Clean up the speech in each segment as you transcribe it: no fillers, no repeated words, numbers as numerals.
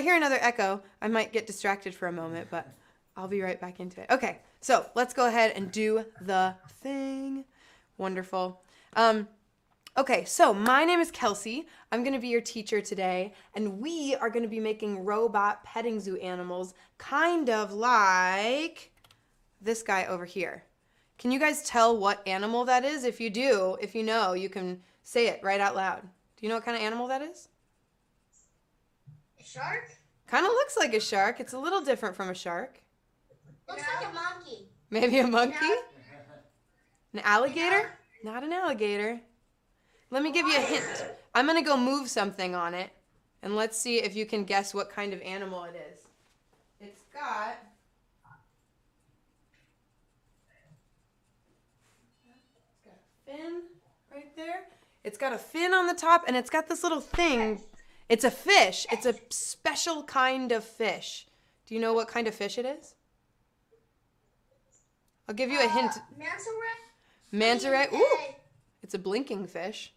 hear another echo, I might get distracted for a moment, but I'll be right back into it. Okay, so let's go ahead and do the thing. Wonderful. Okay, so my name is Kelsey. I'm going to be your teacher today, and we are going to be making robot petting zoo animals, kind of like this guy over here. Can you guys tell what animal that is? If you do, if you know, you can say it right out loud. Do you know what kind of animal that is? A shark? Kind of looks like a shark. It's a little different from a shark. Looks like a monkey. Maybe a monkey? An alligator? Yeah. Not an alligator. Let me give you a hint. I'm going to go move something on it, and let's see if you can guess what kind of animal it is. It's got a fin right there. It's got a fin on the top, and it's got this little thing. It's a fish. It's a special kind of fish. Do you know what kind of fish it is? I'll give you a hint. Manta ray? Manta ray? Ooh, it's a blinking fish.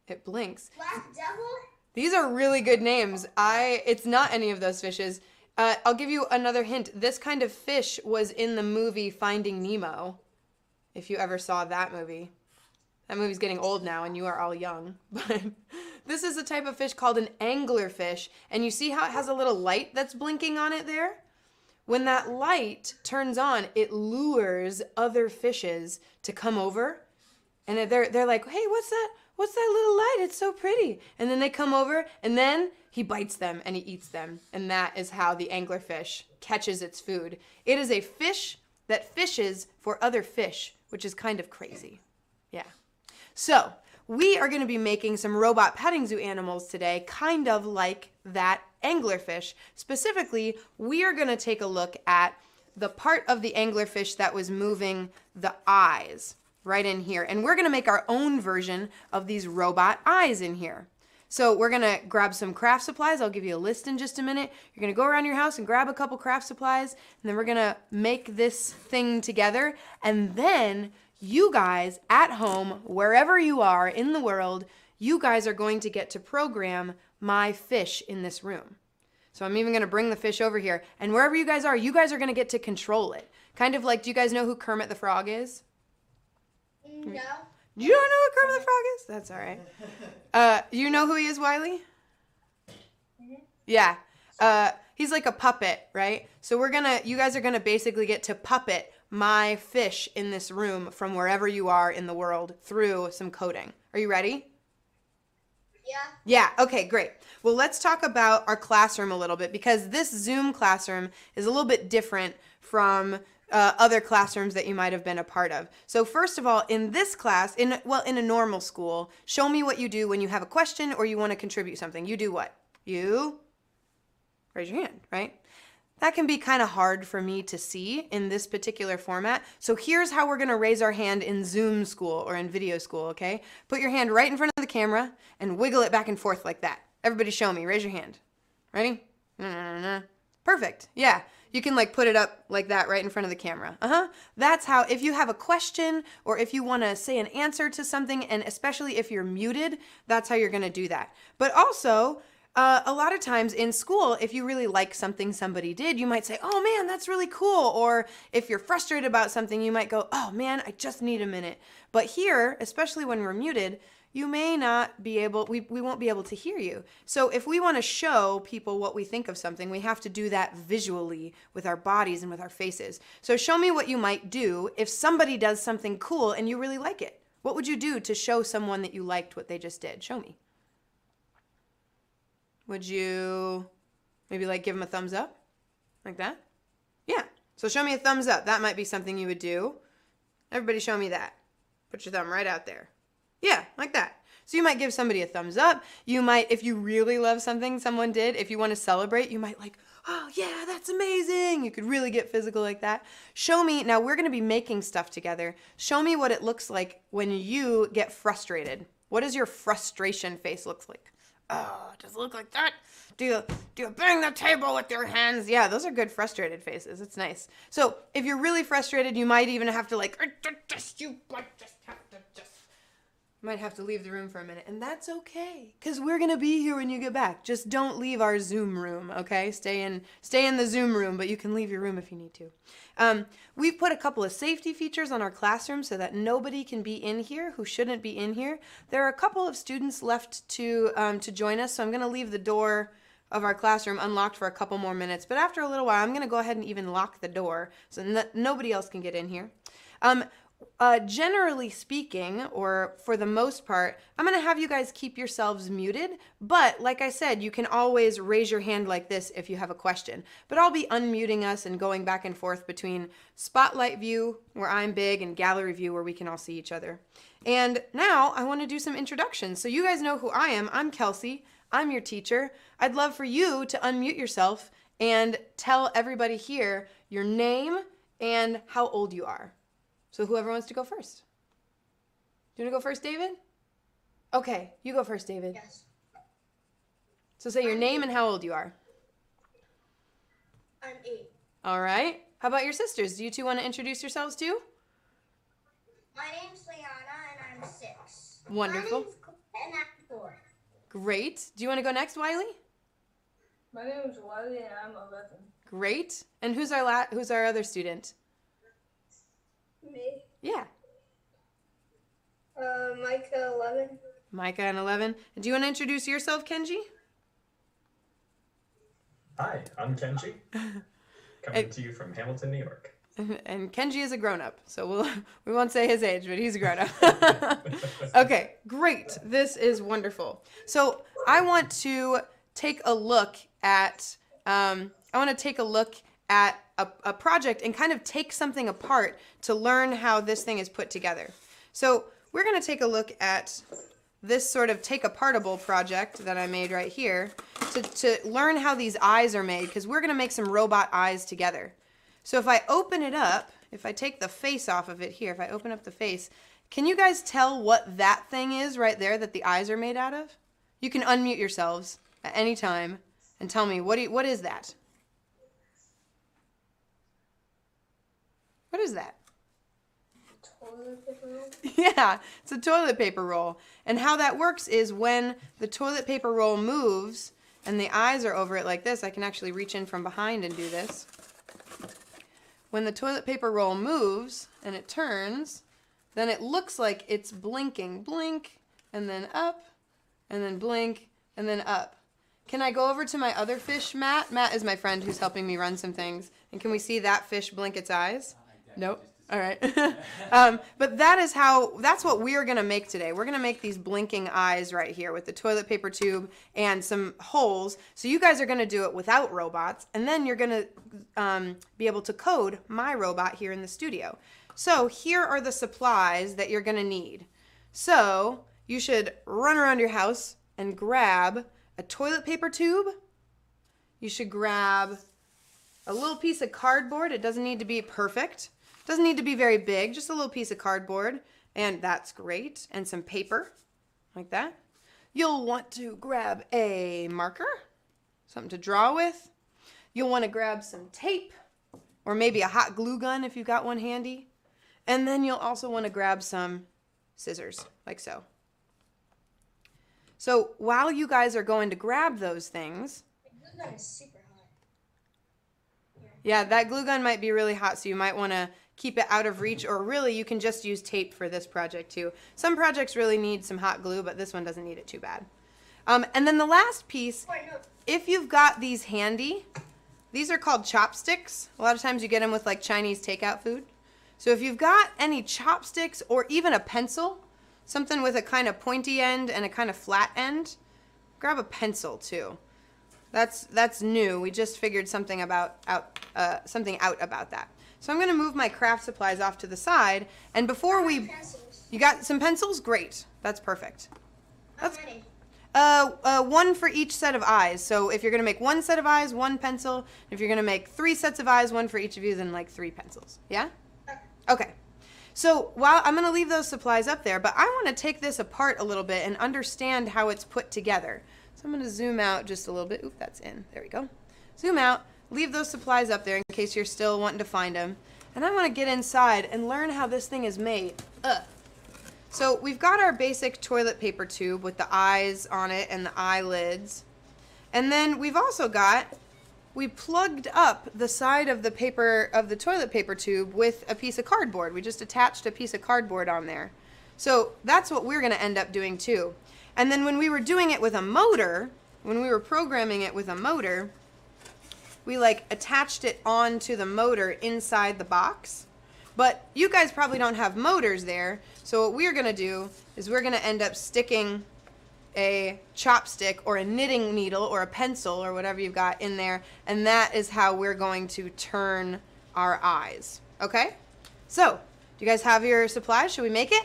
It blinks. Black devil? These are really good names. It's not any of those fishes. I'll give you another hint. This kind of fish was in the movie Finding Nemo, if you ever saw that movie. That movie's getting old now, and you are all young. But this is a type of fish called an anglerfish, and you see how it has a little light that's blinking on it there? When that light turns on, it lures other fishes to come over, and they're like, hey, what's that? What's that little light? It's so pretty. And then they come over, and then he bites them and he eats them. And that is how the anglerfish catches its food. It is a fish that fishes for other fish, which is kind of crazy. Yeah. So we are going to be making some robot petting zoo animals today, kind of like that anglerfish. Specifically, we are going to take a look at the part of the anglerfish that was moving the eyes. Right in here. And we're going to make our own version of these robot eyes in here. So we're going to grab some craft supplies. I'll give you a list in just a minute. You're going to go around your house and grab a couple craft supplies, and then we're going to make this thing together. And then you guys at home, wherever you are in the world, you guys are going to get to program my fish in this room. So I'm even going to bring the fish over here. And wherever you guys are going to get to control it. Kind of like, do you guys know who Kermit the Frog is? No. You don't know what Kermit the Frog is? That's all right. You know who he is, Wiley? Mm-hmm. Yeah. He's like a puppet, right? So you guys are gonna basically get to puppet my fish in this room from wherever you are in the world through some coding. Are you ready? Yeah. Yeah, okay, great. Well, let's talk about our classroom a little bit, because this Zoom classroom is a little bit different from other classrooms that you might have been a part of. So first of all, in this class, in a normal school, show me what you do when you have a question or you want to contribute something. You do what? You raise your hand, right? That can be kind of hard for me to see in this particular format. So here's how we're going to raise our hand in Zoom school or in video school, okay? Put your hand right in front of the camera and wiggle it back and forth like that. Everybody show me. Raise your hand. Ready? Perfect. Yeah. You can like put it up like that right in front of the camera. That's how, if you have a question or if you want to say an answer to something, and especially if you're muted, that's how you're going to do that. But also, a lot of times in school, if you really like something somebody did, you might say, oh man, that's really cool. Or if you're frustrated about something, you might go, oh man, I just need a minute. But here, especially when we're muted, you may not be able, we won't be able to hear you. So if we want to show people what we think of something, we have to do that visually with our bodies and with our faces. So show me what you might do if somebody does something cool and you really like it. What would you do to show someone that you liked what they just did? Show me. Would you maybe like give them a thumbs up? Like that? Yeah. So show me a thumbs up. That might be something you would do. Everybody show me that. Put your thumb right out there. Yeah, like that. So you might give somebody a thumbs up. You might, if you really love something someone did, if you want to celebrate, you might like, oh yeah, that's amazing. You could really get physical like that. Show me, now we're going to be making stuff together. Show me what it looks like when you get frustrated. What does your frustration face look like? Oh, does it look like that? Do you bang the table with your hands? Yeah, those are good frustrated faces. It's nice. So if you're really frustrated, you might even have to like, you might just have to just Might have to leave the room for a minute, and that's okay, because we're going to be here when you get back. Just don't leave our Zoom room, okay? Stay in the Zoom room, but you can leave your room if you need to. We've put a couple of safety features on our classroom so that nobody can be in here who shouldn't be in here. There are a couple of students left to join us, so I'm going to leave the door of our classroom unlocked for a couple more minutes, but after a little while, I'm going to go ahead and even lock the door so nobody else can get in here. Generally speaking, or for the most part, I'm going to have you guys keep yourselves muted, but like I said, you can always raise your hand like this if you have a question. But I'll be unmuting us and going back and forth between spotlight view, where I'm big, and gallery view, where we can all see each other. And now I want to do some introductions. So you guys know who I am. I'm Kelsey. I'm your teacher. I'd love for you to unmute yourself and tell everybody here your name and how old you are. So whoever wants to go first. Do you want to go first, David? Okay, you go first, David. Yes. So say your name and how old you are. I'm 8. All right. How about your sisters? Do you two want to introduce yourselves too? My name's Liana, and I'm 6. Wonderful. My name's Cole, and I'm 4. Great. Do you want to go next, Wiley? My name is Wiley and I'm 11. Great. And who's our other student? Me. Yeah. Micah, 11. Micah and 11. Do you want to introduce yourself, Kenji? Hi, I'm Kenji, coming to you from Hamilton, New York. And Kenji is a grown-up, so we won't say his age, but he's a grown-up. Okay, great. This is wonderful. So I want to take a look at a project and kind of take something apart to learn how this thing is put together. So we're going to take a look at this sort of take-apartable project that I made right here to learn how these eyes are made, because we're going to make some robot eyes together. So if I open it up, if I take the face off of it here, if I open up the face, can you guys tell what that thing is right there that the eyes are made out of? You can unmute yourselves at any time and tell me, what is that? What is that? Toilet paper roll? Yeah, it's a toilet paper roll. And how that works is when the toilet paper roll moves and the eyes are over it like this, I can actually reach in from behind and do this. When the toilet paper roll moves and it turns, then it looks like it's blinking. Blink, and then up, and then blink, and then up. Can I go over to my other fish, Matt? Matt is my friend who's helping me run some things. And can we see that fish blink its eyes? Nope. All right. But that's what we are going to make today. We're going to make these blinking eyes right here with the toilet paper tube and some holes. So you guys are going to do it without robots, and then you're going to be able to code my robot here in the studio. So here are the supplies that you're going to need. So you should run around your house and grab a toilet paper tube. You should grab a little piece of cardboard. It doesn't need to be perfect. Doesn't need to be very big, just a little piece of cardboard, and that's great. And some paper, like that. You'll want to grab a marker, something to draw with. You'll want to grab some tape, or maybe a hot glue gun if you've got one handy. And then you'll also want to grab some scissors, like so. So while you guys are going to grab those things, The glue gun is super hot. yeah, that glue gun might be really hot, so you might want to keep it out of reach, or really you can just use tape for this project too. Some projects really need some hot glue, but this one doesn't need it too bad. And then the last piece, if you've got these handy, these are called chopsticks. A lot of times you get them with like Chinese takeout food. So if you've got any chopsticks or even a pencil, something with a kind of pointy end and a kind of flat end, grab a pencil too. That's new. We just figured something out about that. So I'm going to move my craft supplies off to the side. And before Pencils. you got some pencils? Great. That's perfect. How many? One for each set of eyes. So if you're going to make one set of eyes, one pencil. If you're going to make 3 sets of eyes, one for each of you, then like 3 pencils. Yeah? Okay. So while I'm going to leave those supplies up there, but I want to take this apart a little bit and understand how it's put together. So I'm going to zoom out just a little bit. Oop, that's in. There we go. Zoom out. Leave those supplies up there in case you're still wanting to find them. And I want to get inside and learn how this thing is made. So we've got our basic toilet paper tube with the eyes on it and the eyelids. And then we've also got, we plugged up the side of the paper, of the toilet paper tube with a piece of cardboard. We just attached a piece of cardboard on there. So that's what we're going to end up doing too. And then when we were doing it with a motor, when we were programming it with a motor, we like attached it onto the motor inside the box. But you guys probably don't have motors there, so what we're going to do is we're going to end up sticking a chopstick or a knitting needle or a pencil or whatever you've got in there, and that is how we're going to turn our eyes. Okay? So, do you guys have your supplies? Should we make it?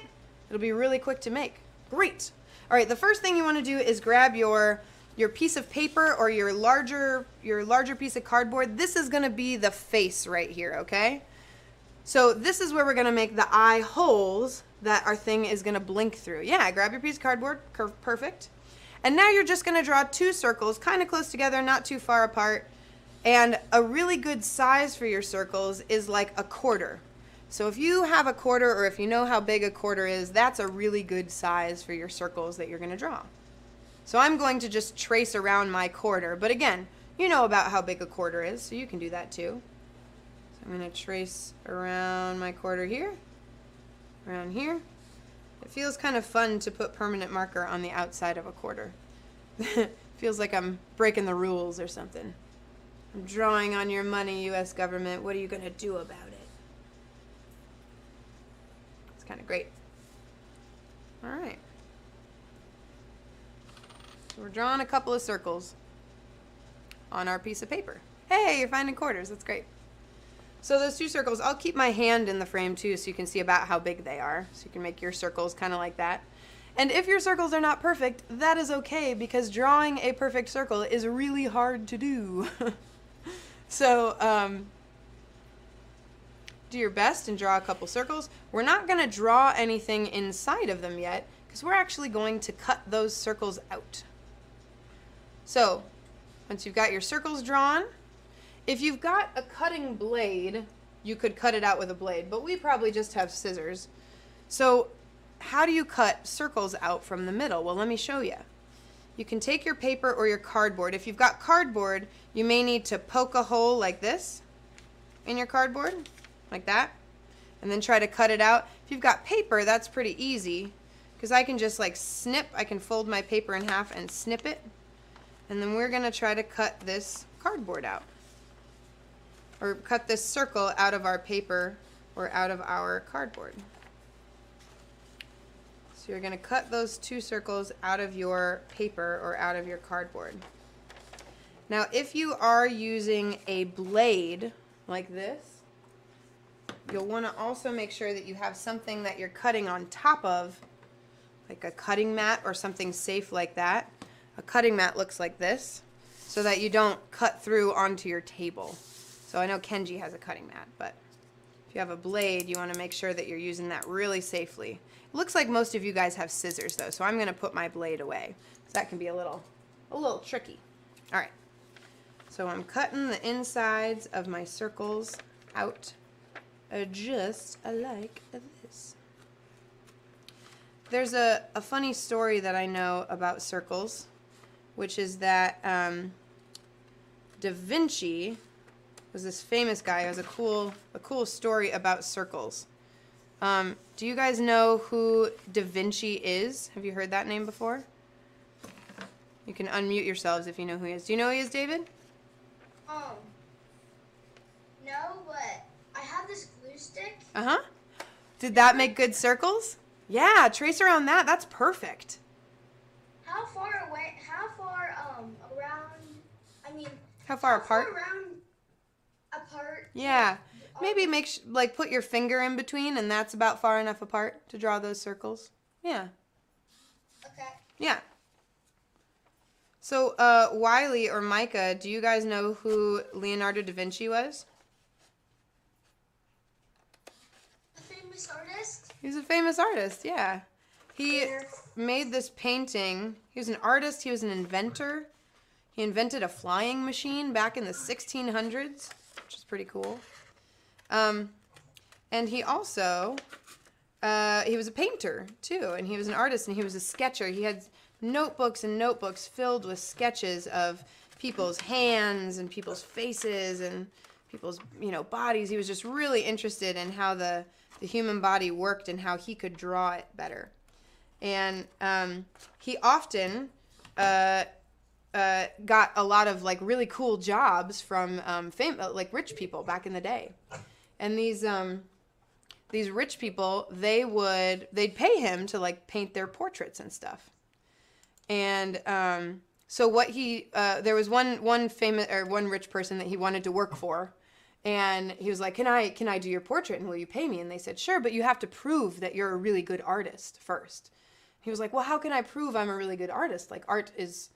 It'll be really quick to make. Great. All right, the first thing you want to do is grab your piece of paper or your larger piece of cardboard. This is going to be the face right here, okay? So this is where we're going to make the eye holes that our thing is going to blink through. Yeah, grab your piece of cardboard. Perfect. And now you're just going to draw 2 circles, kind of close together, not too far apart. And a really good size for your circles is like a quarter. So if you have a quarter, or if you know how big a quarter is, that's a really good size for your circles that you're going to draw. So I'm going to just trace around my quarter. But again, you know about how big a quarter is, so you can do that too. I'm going to trace around my quarter here, around here. It feels kind of fun to put permanent marker on the outside of a quarter. Feels like I'm breaking the rules or something. I'm drawing on your money, U.S. government. What are you going to do about it? It's kind of great. All right. So we're drawing a couple of circles on our piece of paper. Hey, you're finding quarters. That's great. So those 2 circles, I'll keep my hand in the frame too so you can see about how big they are. So you can make your circles kind of like that. And if your circles are not perfect, that is okay because drawing a perfect circle is really hard to do. So do your best and draw a couple circles. We're not going to draw anything inside of them yet because we're actually going to cut those circles out. So once you've got your circles drawn, if you've got a cutting blade, you could cut it out with a blade, but we probably just have scissors. So how do you cut circles out from the middle? Well, let me show you. You can take your paper or your cardboard. If you've got cardboard, you may need to poke a hole like this in your cardboard, like that, and then try to cut it out. If you've got paper, that's pretty easy because I can just like snip. I can fold my paper in half and snip it, and then we're going to try to cut this cardboard out. Or cut this circle out of our paper or out of our cardboard. So you're going to cut those 2 circles out of your paper or out of your cardboard. Now if you are using a blade like this, you'll want to also make sure that you have something that you're cutting on top of, like a cutting mat or something safe like that. A cutting mat looks like this, so that you don't cut through onto your table. So I know Kenji has a cutting mat, but if you have a blade, you want to make sure that you're using that really safely. It looks like most of you guys have scissors though, so I'm going to put my blade away. So that can be a little tricky. All right. So I'm cutting the insides of my circles out just like this. There's a funny story that I know about circles, which is that Da Vinci was this famous guy who has a cool story about circles. Do you guys know who Da Vinci is? Have you heard that name before? You can unmute yourselves if you know who he is. Do you know who he is, David? No, but I have this glue stick. Uh-huh. Did that make good circles? Yeah, trace around that. That's perfect. How far away? How far around? I mean, How far how apart? Far around apart. Yeah. Maybe like put your finger in between, and that's about far enough apart to draw those circles. Yeah. Okay. Yeah. So, Wiley or Micah, do you guys know who Leonardo da Vinci was? A famous artist. He's a famous artist, yeah. He made this painting. He was an artist. He was an inventor. He invented a flying machine back in the 1600s, which is pretty cool. And he also he was a painter too, and he was an artist, and he was a sketcher. He had notebooks and notebooks filled with sketches of people's hands and people's faces and people's, bodies. He was just really interested in how the human body worked and how he could draw it better. And he often got a lot of like really cool jobs from like rich people back in the day. And these rich people, they'd pay him to like paint their portraits and stuff. And so what there was one famous or one rich person that he wanted to work for, and he was like, can I do your portrait, and will you pay me? And they said, sure, but you have to prove that you're a really good artist first. He was like, well, how can I prove I'm a really good artist? Like, art is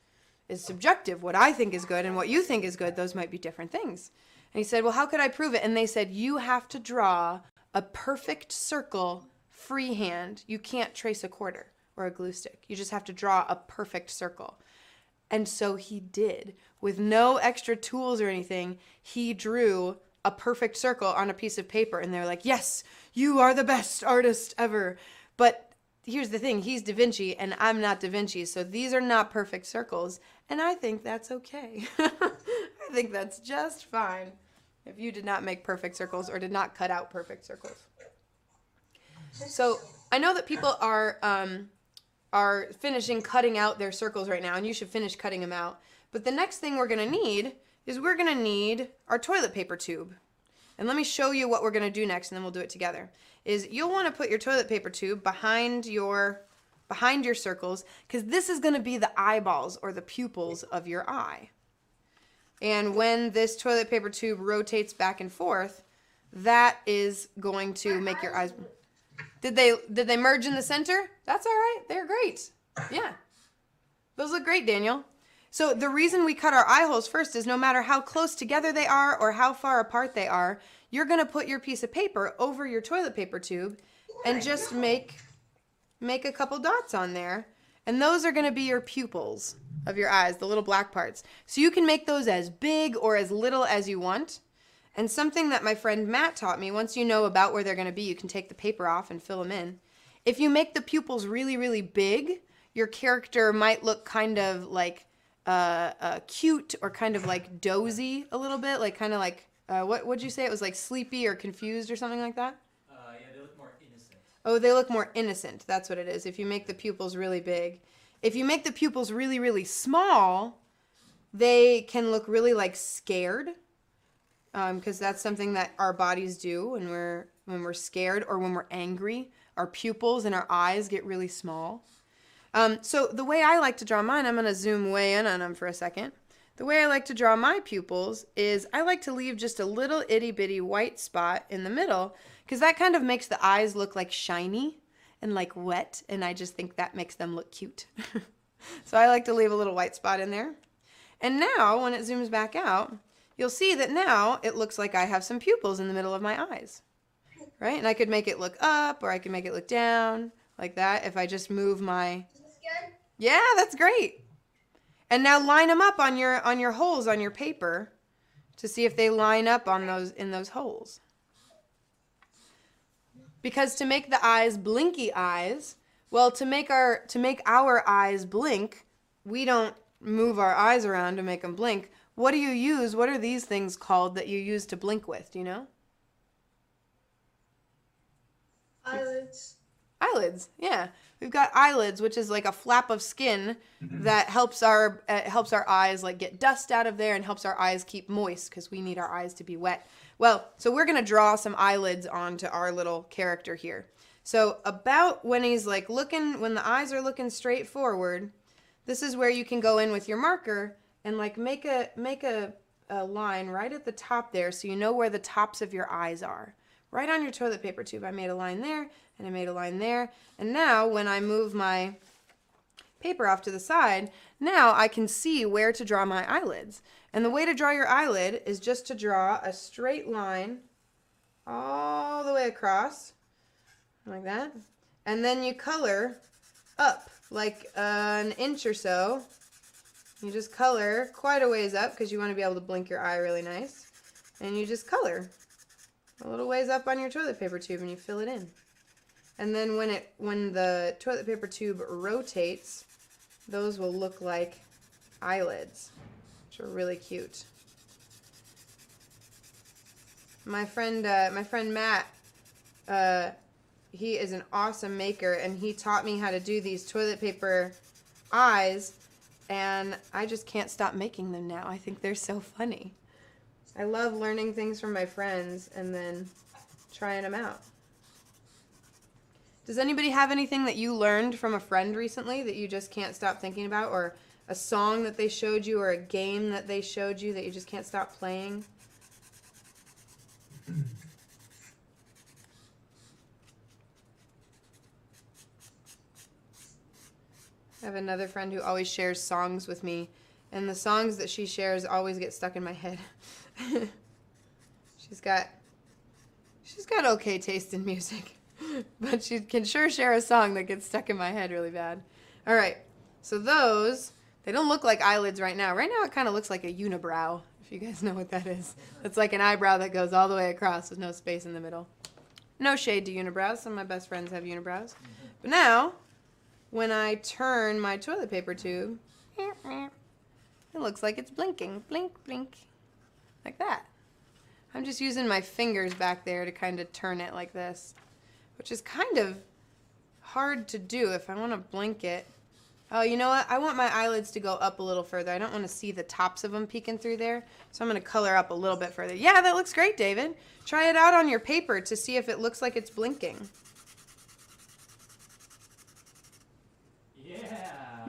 subjective. What I think is good and what you think is good, those might be different things. And he said, well, how could I prove it? And they said, you have to draw a perfect circle freehand. You can't trace a quarter or a glue stick. You just have to draw a perfect circle. And so he did. With no extra tools or anything, he drew a perfect circle on a piece of paper. And they're like, yes, you are the best artist ever. But here's the thing, he's Da Vinci and I'm not Da Vinci, so these are not perfect circles, and I think that's okay. I think that's just fine if you did not make perfect circles or did not cut out perfect circles. So I know that people are finishing cutting out their circles right now, and you should finish cutting them out. But the next thing we're going to need is we're going to need our toilet paper tube. And let me show you what we're going to do next, and then we'll do it together. Is you'll want to put your toilet paper tube behind your circles, because this is going to be the eyeballs or the pupils of your eye. And when this toilet paper tube rotates back and forth, that is going to make your eyes... Did they merge in the center? That's all right. They're great. Yeah. Those look great, Daniel. So the reason we cut our eye holes first is no matter how close together they are or how far apart they are, you're going to put your piece of paper over your toilet paper tube and just make a couple dots on there. And those are going to be your pupils of your eyes, the little black parts. So you can make those as big or as little as you want. And something that my friend Matt taught me, once you know about where they're going to be, you can take the paper off and fill them in. If you make the pupils really, really big, your character might look kind of like cute or kind of like dozy a little bit, like kind of like, what'd you say? It was like sleepy or confused or something like that? Yeah, they look more innocent. Oh, they look more innocent. That's what it is, if you make the pupils really big. If you make the pupils really, really small, they can look really like scared, because that's something that our bodies do when we're scared or when we're angry. Our pupils and our eyes get really small. So the way I like to draw mine, I'm going to zoom way in on them for a second. The way I like to draw my pupils is I like to leave just a little itty bitty white spot in the middle, because that kind of makes the eyes look like shiny and like wet, and I just think that makes them look cute. So I like to leave a little white spot in there. And now when it zooms back out, you'll see that now it looks like I have some pupils in the middle of my eyes, right? And I could make it look up or I could make it look down like that if I just move my... Is this good? Yeah, that's great. And now line them up on your holes on your paper to see if they line up on in those holes. Because to make the eyes blinky eyes, well, to make our eyes blink, we don't move our eyes around to make them blink. What do you use? What are these things called that you use to blink with? Do you know? Eyelids. Eyelids, yeah. We've got eyelids, which is like a flap of skin that helps our eyes like get dust out of there and helps our eyes keep moist, because we need our eyes to be wet. Well, so we're gonna draw some eyelids onto our little character here. So about when he's like when the eyes are looking straight forward, this is where you can go in with your marker and like make a line right at the top there, so you know where the tops of your eyes are. Right on your toilet paper tube. I made a line there, and I made a line there. And now when I move my paper off to the side, now I can see where to draw my eyelids. And the way to draw your eyelid is just to draw a straight line all the way across, like that. And then you color up, like an inch or so. You just color quite a ways up, because you want to be able to blink your eye really nice. And you just color a little ways up on your toilet paper tube, and you fill it in. And then when the toilet paper tube rotates, those will look like eyelids, which are really cute. My friend Matt, he is an awesome maker, and he taught me how to do these toilet paper eyes, and I just can't stop making them now. I think they're so funny. I love learning things from my friends and then trying them out. Does anybody have anything that you learned from a friend recently that you just can't stop thinking about, or a song that they showed you, or a game that they showed you that you just can't stop playing? I have another friend who always shares songs with me, and the songs that she shares always get stuck in my head. She's got okay taste in music, but she can sure share a song that gets stuck in my head really bad. All right, so those, they don't look like eyelids right now. Right now it kind of looks like a unibrow, if you guys know what that is. It's like an eyebrow that goes all the way across with no space in the middle. No shade to unibrows. Some of my best friends have unibrows. But now, when I turn my toilet paper tube, it looks like it's blinking. Blink, blink. Like that. I'm just using my fingers back there to kind of turn it like this, which is kind of hard to do if I want to blink it. Oh, you know what? I want my eyelids to go up a little further. I don't want to see the tops of them peeking through there, so I'm going to color up a little bit further. Yeah, that looks great, David. Try it out on your paper to see if it looks like it's blinking.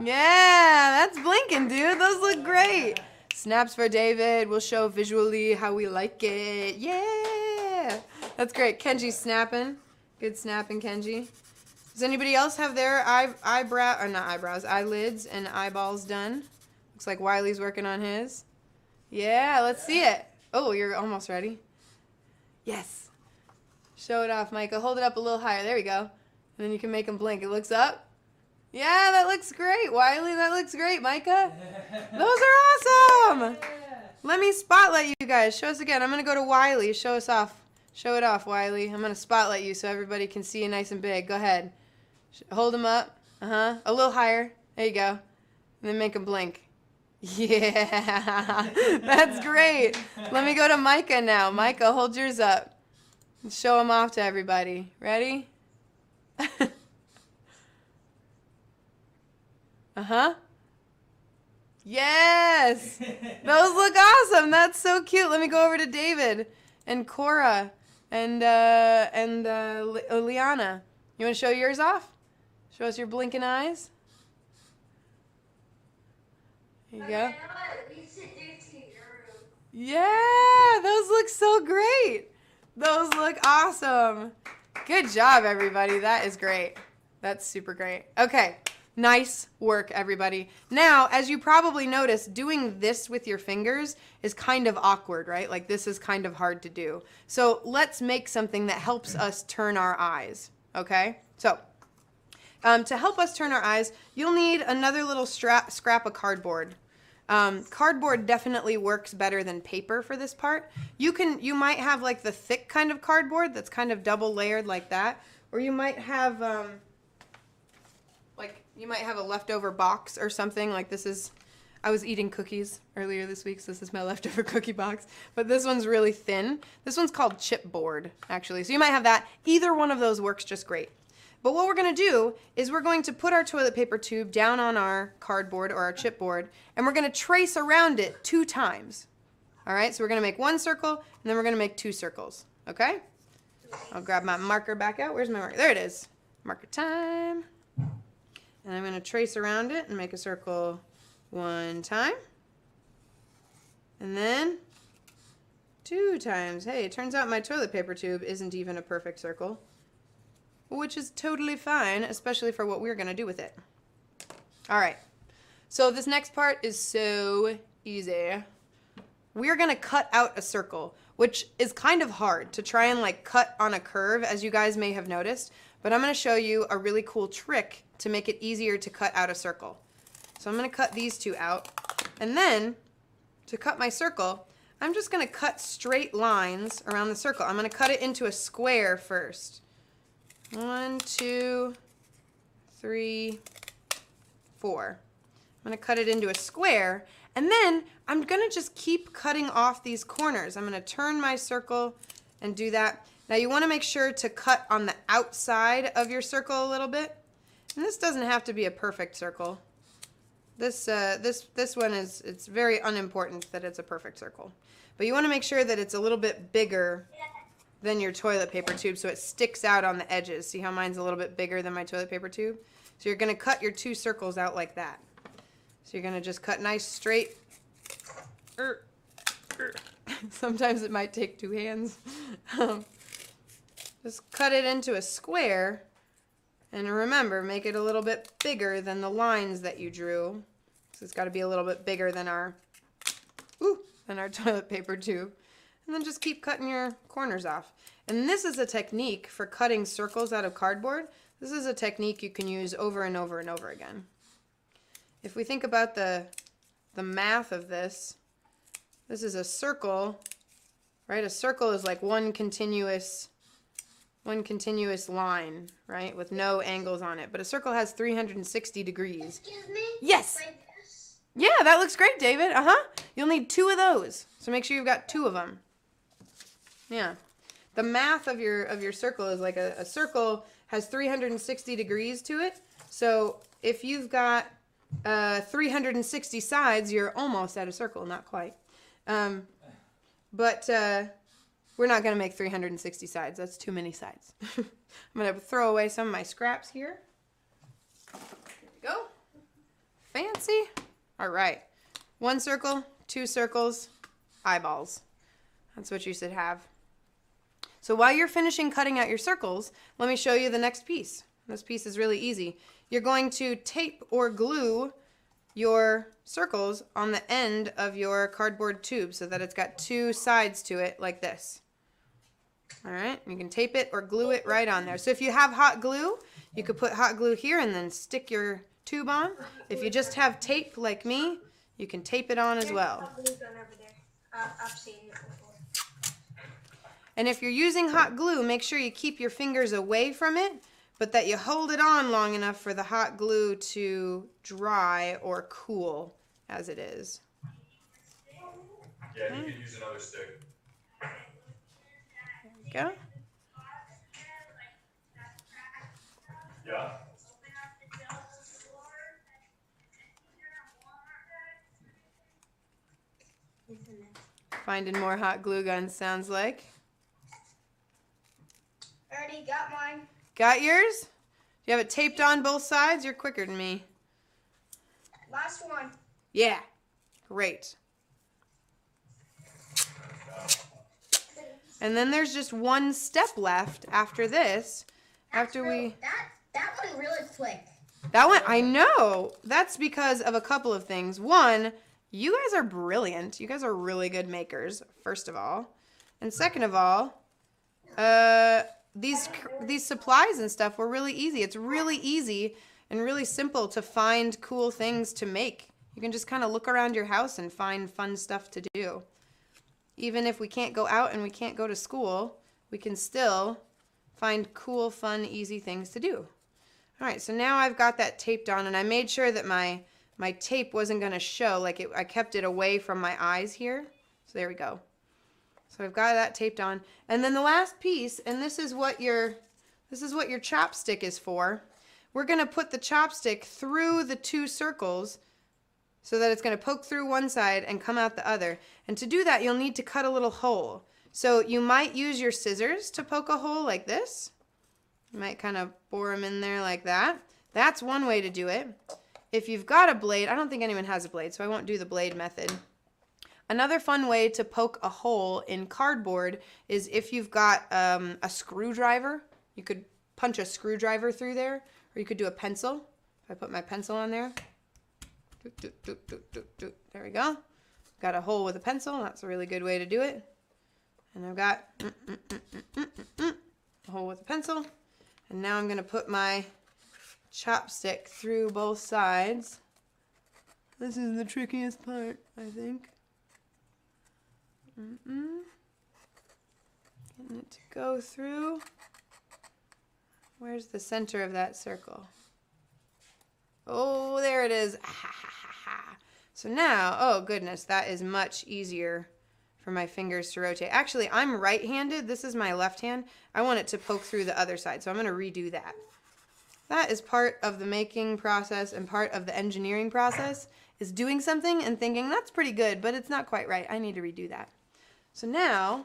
Yeah, that's blinking, dude. Those look great. Snaps for David. We'll show visually how we like it. Yeah. That's great. Kenji's snapping. Good snapping, Kenji. Does anybody else have their eyelids and eyeballs done? Looks like Wiley's working on his. Yeah, let's see it. Oh, you're almost ready. Yes. Show it off, Micah. Hold it up a little higher. There we go. And then you can make them blink. It looks up. Yeah, that looks great, Wiley. That looks great, Micah. Those are awesome. Let me spotlight you guys. Show us again. I'm going to go to Wiley. Show us off. Show it off, Wiley. I'm going to spotlight you so everybody can see you nice and big. Go ahead. Hold them up. A little higher. There you go. And then make them blink. Yeah. That's great. Let me go to Micah now. Micah, hold yours up. Show them off to everybody. Ready? Yes! Those look awesome! That's so cute. Let me go over to David and Cora and Liana. You want to show yours off? Show us your blinking eyes. There you go. Yeah! Those look so great! Those look awesome! Good job, everybody. That is great. That's super great. Okay. Nice work, everybody. Now, as you probably noticed, doing this with your fingers is kind of awkward, right? Like, this is kind of hard to do. So let's make something that helps us turn our eyes, okay? So, to help us turn our eyes, you'll need another little scrap of cardboard. Cardboard definitely works better than paper for this part. You might have like the thick kind of cardboard that's kind of double layered like that, or you might have you might have a leftover box or something. Like this is, I was eating cookies earlier this week, so this is my leftover cookie box. But this one's really thin. This one's called chipboard, actually. So you might have that. Either one of those works just great. But what we're going to do is we're going to put our toilet paper tube down on our cardboard or our chipboard, and we're going to trace around it 2 times. All right, so we're going to make 1 circle, and then we're going to make 2 circles. Okay? I'll grab my marker back out. Where's my marker? There it is. Marker time. And I'm going to trace around it and make a circle 1 time. And then 2 times. Hey, it turns out my toilet paper tube isn't even a perfect circle, which is totally fine, especially for what we're going to do with it. All right. So this next part is so easy. We're going to cut out a circle, which is kind of hard to try and like cut on a curve, as you guys may have noticed. But I'm going to show you a really cool trick to make it easier to cut out a circle. So I'm going to cut these 2 out. And then, to cut my circle, I'm just going to cut straight lines around the circle. I'm going to cut it into a square first. 1, 2, 3, 4. I'm going to cut it into a square, and then I'm going to just keep cutting off these corners. I'm going to turn my circle and do that. Now you want to make sure to cut on the outside of your circle a little bit. And this doesn't have to be a perfect circle. This one is, it's very unimportant that it's a perfect circle. But you want to make sure that it's a little bit bigger than your toilet paper tube so it sticks out on the edges. See how mine's a little bit bigger than my toilet paper tube? So you're going to cut your 2 circles out like that. So you're going to just cut nice straight. Sometimes it might take 2 hands. Just cut it into a square. And remember, make it a little bit bigger than the lines that you drew. So it's got to be a little bit bigger than our toilet paper tube. And then just keep cutting your corners off. And this is a technique for cutting circles out of cardboard. This is a technique you can use over and over and over again. If we think about the math of this, this is a circle, right? A circle is like one continuous line, right? With no angles on it. But a circle has 360 degrees. Excuse me? Yes. Like this? Yeah, that looks great, David. Uh-huh. You'll need 2 of those. So make sure you've got 2 of them. Yeah. The math of your circle is like a circle has 360 degrees to it. So if you've got 360 sides, you're almost at a circle, not quite. But we're not going to make 360 sides. That's too many sides. I'm going to throw away some of my scraps here. There we go. Fancy. All right. 1 circle, 2 circles, eyeballs. That's what you should have. So while you're finishing cutting out your circles, let me show you the next piece. This piece is really easy. You're going to tape or glue your circles on the end of your cardboard tube so that it's got 2 sides to it like this. All right, you can tape it or glue it right on there. So if you have hot glue, you could put hot glue here and then stick your tube on. If you just have tape like me, you can tape it on as well. I've seen it before. And if you're using hot glue, make sure you keep your fingers away from it, but that you hold it on long enough for the hot glue to dry or cool as it is. Yeah, you could use another stick. There we go. Yeah. Finding more hot glue guns, sounds like. Already got mine. Got yours? Do you have it taped on both sides? You're quicker than me. Last one. Yeah. Great. And then there's just 1 step left after this. After we... That one really quick. That one, I know. That's because of a couple of things. One, you guys are brilliant. You guys are really good makers, first of all. And second of all, these supplies and stuff were really easy. It's really easy and really simple to find cool things to make. You can just kind of look around your house and find fun stuff to do. Even if we can't go out and we can't go to school, we can still find cool, fun, easy things to do. All right, so now I've got that taped on, and I made sure that my tape wasn't going to show. Like I kept it away from my eyes here. So there we go. So I've got that taped on. And then the last piece, and this is what your chopstick is for. We're going to put the chopstick through the 2 circles so that it's going to poke through one side and come out the other. And to do that, you'll need to cut a little hole. So you might use your scissors to poke a hole like this. You might kind of bore them in there like that. That's one way to do it. If you've got a blade, I don't think anyone has a blade, so I won't do the blade method. Another fun way to poke a hole in cardboard is if you've got a screwdriver. You could punch a screwdriver through there, or you could do a pencil. If I put my pencil on there. There we go. Got a hole with a pencil. That's a really good way to do it. And I've got a hole with a pencil. And now I'm going to put my chopstick through both sides. This is the trickiest part, I think. Getting it to go through. Where's the center of that circle? Oh, there it is. So now, oh goodness, that is much easier for my fingers to rotate. Actually, I'm right-handed. This is my left hand. I want it to poke through the other side, so I'm going to redo that. That is part of the making process and part of the engineering process, is doing something and thinking, that's pretty good, but it's not quite right. I need to redo that. So now,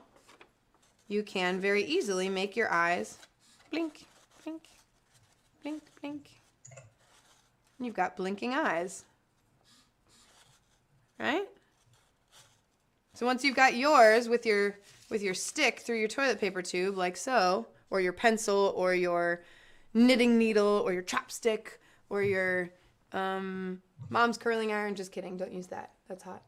you can very easily make your eyes blink, blink, blink, blink. You've got blinking eyes. Right? So once you've got yours with your stick through your toilet paper tube, like so, or your pencil, or your knitting needle, or your chopstick, or your mom's curling iron. Just kidding, don't use that. That's hot.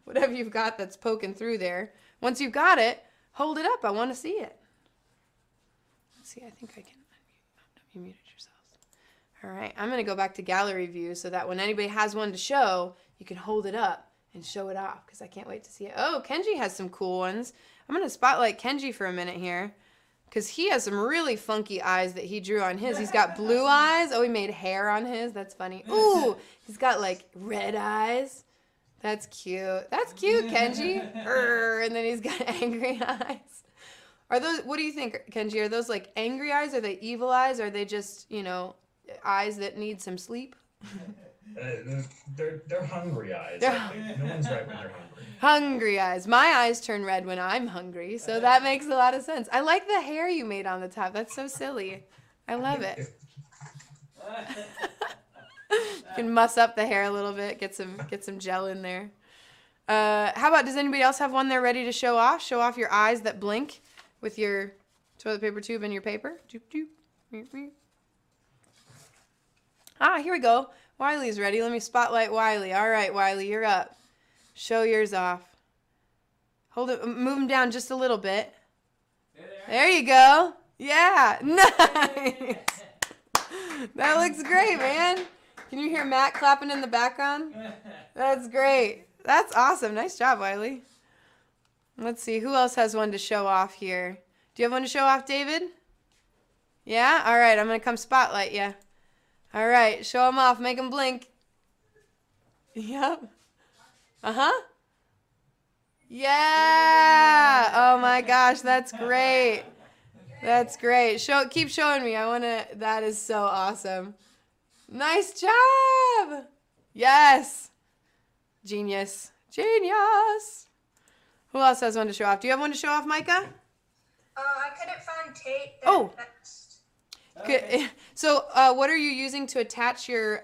Whatever you've got that's poking through there. Once you've got it, hold it up. I want to see it. Let's see, I think I can unmute. You muted yourselves. All right, I'm going to go back to gallery view so that when anybody has one to show, you can hold it up and show it off, because I can't wait to see it. Oh, Kenji has some cool ones. I'm going to spotlight Kenji for a minute here, because he has some really funky eyes that he drew on his. He's got blue eyes. Oh, he made hair on his. That's funny. Ooh, he's got like red eyes. That's cute. That's cute, Kenji. And then he's got angry eyes. Are those, what do you think, Kenji? Are those like angry eyes? Are they evil eyes? Are they just, you know, eyes that need some sleep? They're hungry eyes. No one's right when they're hungry. Hungry eyes. My eyes turn red when I'm hungry, so that makes a lot of sense. I like the hair you made on the top. That's so silly. I love it. You can muss up the hair a little bit, get some gel in there. How about, does anybody else have one they're ready to show off? Show off your eyes that blink with your toilet paper tube and your paper. Doop, doop. Ah, here we go. Wiley's ready. Let me spotlight Wiley. All right, Wiley, you're up. Show yours off. Hold it. Move them down just a little bit. There you go. Yeah. Nice. That looks great, man. Can you hear Matt clapping in the background? That's great. That's awesome. Nice job, Wiley. Let's see. Who else has one to show off here? Do you have one to show off, David? Yeah? All right. I'm going to come spotlight you. All right, show them off. Make them blink. Yep. Uh-huh. Yeah. Oh, my gosh. That's great. That's great. Keep showing me. I want to. That is so awesome. Nice job. Yes. Genius. Genius. Who else has one to show off? Do you have one to show off, Micah? I couldn't find tape. Oh. Okay. So, what are you using to attach your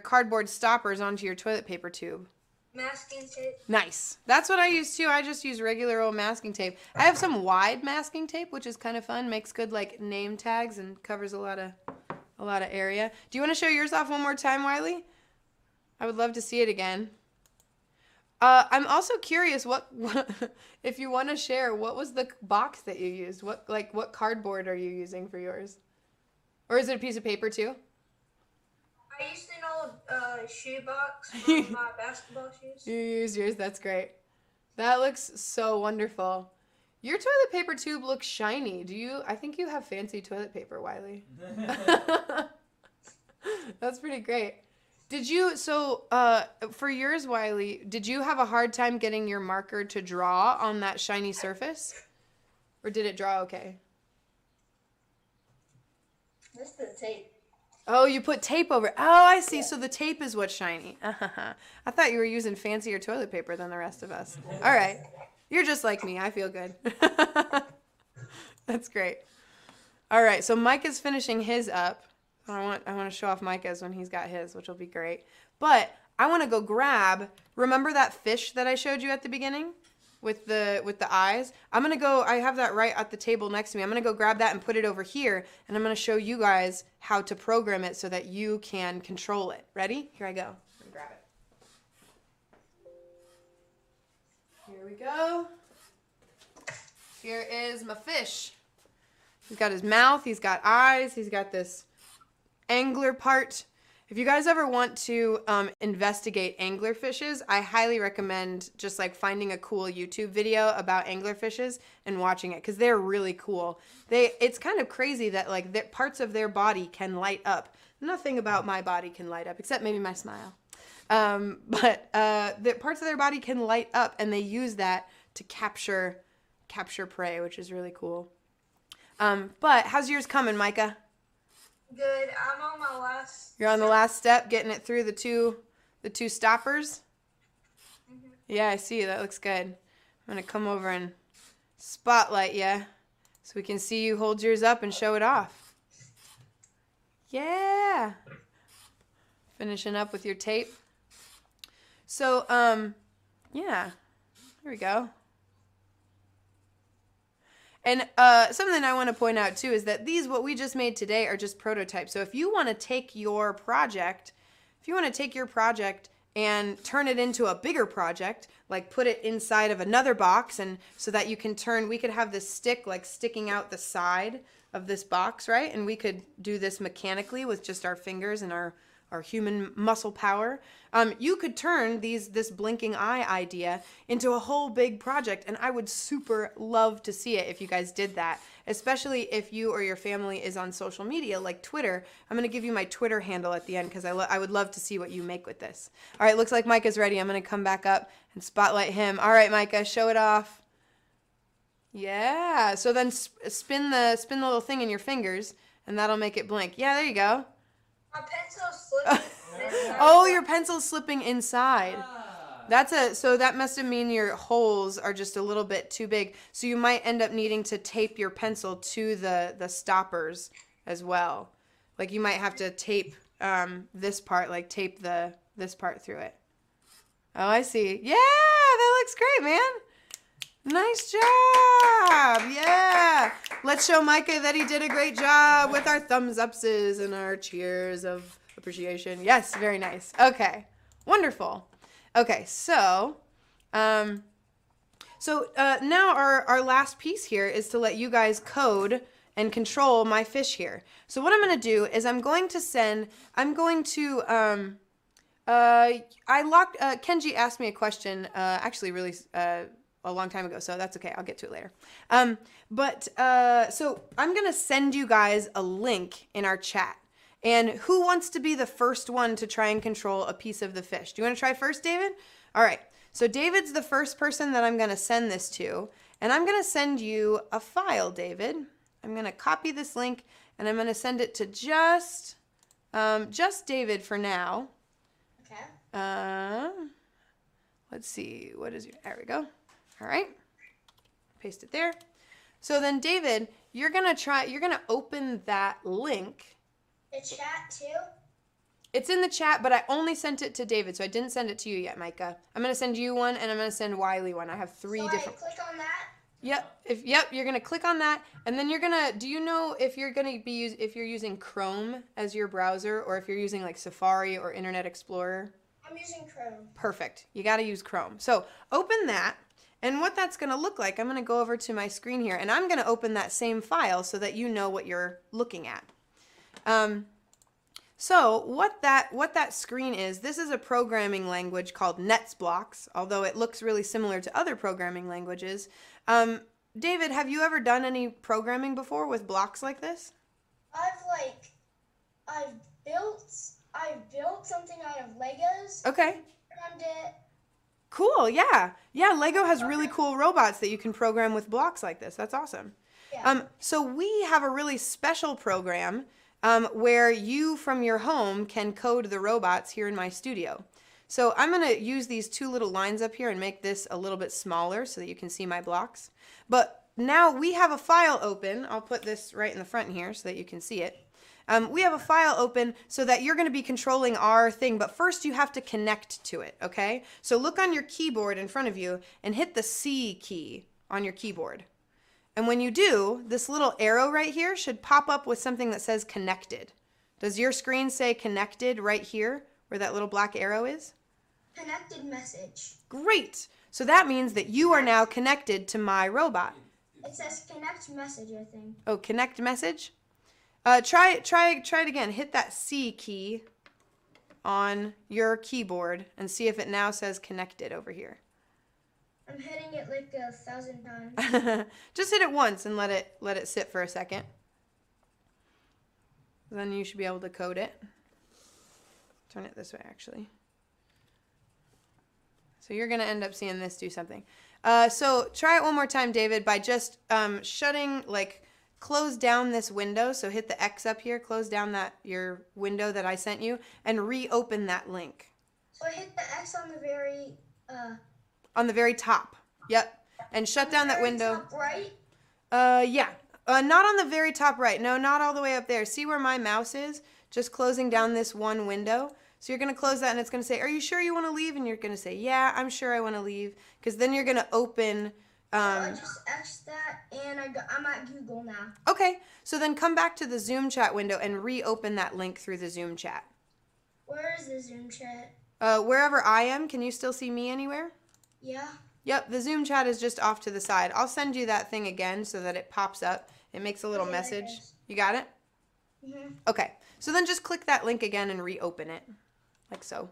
cardboard stoppers onto your toilet paper tube? Masking tape. Nice. That's what I use too. I just use regular old masking tape. I have some wide masking tape, which is kind of fun. Makes good like name tags and covers a lot of area. Do you want to show yours off one more time, Wiley? I would love to see it again. I'm also curious what if you want to share, what was the box that you used? What cardboard are you using for yours? Or is it a piece of paper too? I used an old shoe box from my basketball shoes. You used yours. That's great. That looks so wonderful. Your toilet paper tube looks shiny. I think you have fancy toilet paper, Wiley. That's pretty great. For yours, Wiley, did you have a hard time getting your marker to draw on that shiny surface? Or did it draw okay? This is the tape. Oh, you put tape over it. Oh, I see. Yeah. So the tape is what's shiny. I thought you were using fancier toilet paper than the rest of us. All right. You're just like me. I feel good. That's great. All right. So Mike is finishing his up. I want to show off Micah's when he's got his, which will be great. But I want to go grab, remember that fish that I showed you at the beginning with the eyes? I have that right at the table next to me. I'm going to go grab that and put it over here, and I'm going to show you guys how to program it so that you can control it. Ready? Here I go. I'm grab it. Here we go. Here is my fish. He's got his mouth, he's got eyes, he's got this angler part, If you guys ever want to investigate anglerfishes, I highly recommend just like finding a cool YouTube video about anglerfishes and watching it because they're really cool. It's kind of crazy that like parts of their body can light up. Nothing about my body can light up except maybe my smile. But the parts of their body can light up, and they use that to capture prey, which is really cool. But how's yours coming, Micah? Good. I'm on my last. You're on the last step, getting it through the two stoppers. Mhm. Yeah, I see. That looks good. I'm gonna come over and spotlight you so we can see you hold yours up and show it off. Yeah. Finishing up with your tape. So, yeah. Here we go. And something I want to point out too is that what we just made today are just prototypes. So if you want to take your project, and turn it into a bigger project, like put it inside of another box, and so that you can we could have this stick like sticking out the side of this box, right? And we could do this mechanically with just our fingers and our human muscle power. You could turn this blinking eye idea into a whole big project, and I would super love to see it if you guys did that, especially if you or your family is on social media like Twitter. I'm going to give you my Twitter handle at the end because I would love to see what you make with this. All right, looks like Micah's ready. I'm going to come back up and spotlight him. All right, Micah, show it off. Yeah, so then spin the little thing in your fingers, and that'll make it blink. Yeah, there you go. My pencil's slipping. Oh, your pencil's slipping inside. Ah. So that must mean your holes are just a little bit too big. So you might end up needing to tape your pencil to the stoppers as well. Like you might have to tape this part, like tape this part through it. Oh, I see. Yeah, that looks great, man. Nice job. Yeah. Let's show Micah that he did a great job with our thumbs upses and our cheers of appreciation. Yes, very nice. Okay. Wonderful. Okay, so now our last piece here is to let you guys code and control my fish here. So what I'm going to do is Kenji asked me a question, actually really a long time ago, so that's okay. I'll get to it later. So I'm going to send you guys a link in our chat. And who wants to be the first one to try and control a piece of the fish? Do you want to try first, David? All right. So David's the first person that I'm going to send this to. And I'm going to send you a file, David. I'm going to copy this link, and I'm going to send it to just David for now. Okay. Let's see. There we go. All right. Paste it there. So then, David, you're going to open that link. The chat too? It's in the chat, but I only sent it to David, so I didn't send it to you yet, Micah. I'm going to send you one, and I'm going to send Wiley one. I have three different. I click on that? Yep, you're going to click on that, and then you're going to, do you know if you're going to if you're using Chrome as your browser, or if you're using like Safari or Internet Explorer? I'm using Chrome. Perfect. You got to use Chrome. So open that. And what that's going to look like, I'm going to go over to my screen here, and I'm going to open that same file so that you know what you're looking at. So what that screen is, this is a programming language called NetsBlocks, although it looks really similar to other programming languages. David, have you ever done any programming before with blocks like this? I've built something out of Legos. Okay. Programmed it. Cool, yeah. Yeah, Lego has really cool robots that you can program with blocks like this. That's awesome. Yeah. So we have a really special program where you from your home can code the robots here in my studio. So I'm going to use these two little lines up here and make this a little bit smaller so that you can see my blocks. But now we have a file open. I'll put this right in the front here so that you can see it. We have a file open so that you're going to be controlling our thing, but first you have to connect to it, okay? So look on your keyboard in front of you and hit the C key on your keyboard. And when you do, this little arrow right here should pop up with something that says connected. Does your screen say connected right here where that little black arrow is? Connected message. Great. So that means that you are now connected to my robot. It says connect message, I think. Oh, connect message? Try it again. Hit that C key on your keyboard and see if it now says connected over here. I'm hitting it like 1,000 times. Just hit it once and let it sit for a second. Then you should be able to code it. Turn it this way, actually. So you're going to end up seeing this do something. So try it one more time, David, by just shutting, close down this window. So hit the X up here, close down your window that I sent you, and reopen that link. So I hit the X on the very... On the very top. Yep. And shut down that window. Top right? Yeah. Not on the very top right. No, not all the way up there. See where my mouse is? Just closing down this one window. So you're going to close that and it's going to say, are you sure you want to leave? And you're going to say, yeah, I'm sure I want to leave. Because then you're going to open... so I just X'd that and I'm at Google now. Okay. So then come back to the Zoom chat window and reopen that link through the Zoom chat. Where is the Zoom chat? Wherever I am. Can you still see me anywhere? Yeah. Yep, the Zoom chat is just off to the side. I'll send you that thing again so that it pops up. It makes a little Okay, there it message. is. You got it? Mm-hmm. Okay, so then just click that link again and reopen it, like so.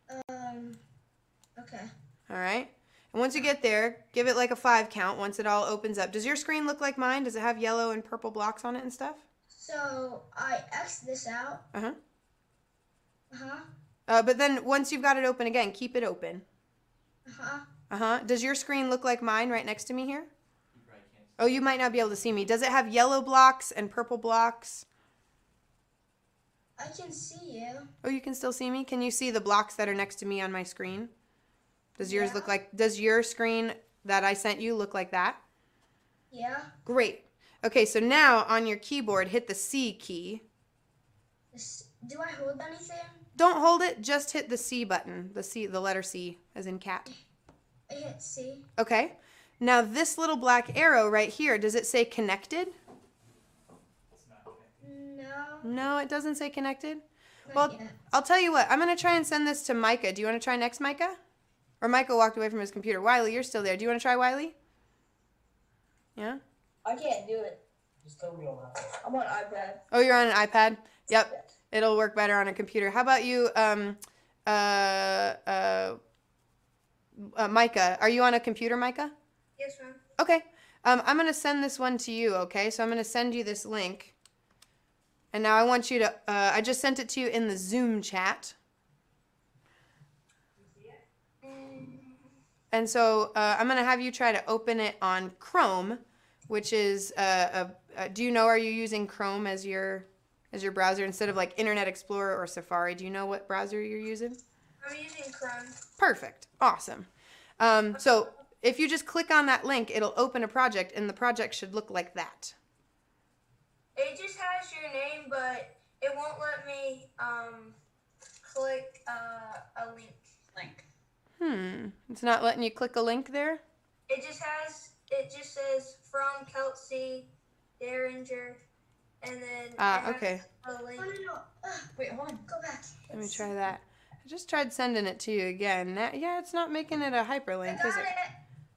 Okay. All right, and once you get there, give it like a 5 count once it all opens up. Does your screen look like mine? Does it have yellow and purple blocks on it and stuff? So I X'd this out. Uh-huh. Uh-huh. But then once you've got it open again, keep it open. Uh-huh. Uh-huh. Does your screen look like mine right next to me here? You probably can't see. Oh, you might not be able to see me. Does it have yellow blocks and purple blocks? I can see you. Oh, you can still see me? Can you see the blocks that are next to me on my screen? Does yours look like, does your screen that I sent you look like that? Yeah. Great. Okay, so now on your keyboard, hit the C key. Do I hold anything? Don't hold it, just hit the C button. The letter C, as in cat. I hit C. Okay. Now this little black arrow right here, does it say connected? It's not connected. No. No, it doesn't say connected. Not Well, yet. I'll tell you what. I'm going to try and send this to Micah. Do you want to try next, Micah? Or Micah walked away from his computer. Wiley, you're still there. Do you want to try, Wiley? Yeah? I can't do it. Just tell me on that. I'm on iPad. Oh, you're on an iPad? Yep. It'll work better on a computer. How about you, Micah? Are you on a computer, Micah? Yes, ma'am. Okay. I'm going to send this one to you, okay? So I'm going to send you this link. And now I want you to, I just sent it to you in the Zoom chat. And so I'm going to have you try to open it on Chrome, which is, do you know, are you using Chrome as your browser instead of like Internet Explorer or Safari? Do you know what browser you're using? I'm using Chrome. Perfect. Awesome. So if you just click on that link, it'll open a project, and the project should look like that. It just has your name, but it won't let me click a link. It's not letting you click a link there? It just says from Kelsey Derringer, and then it has okay. a link. Oh, no. Wait, hold on. Go back. Let me try that. I just tried sending it to you again. Yeah, it's not making it a hyperlink, is Got it? it.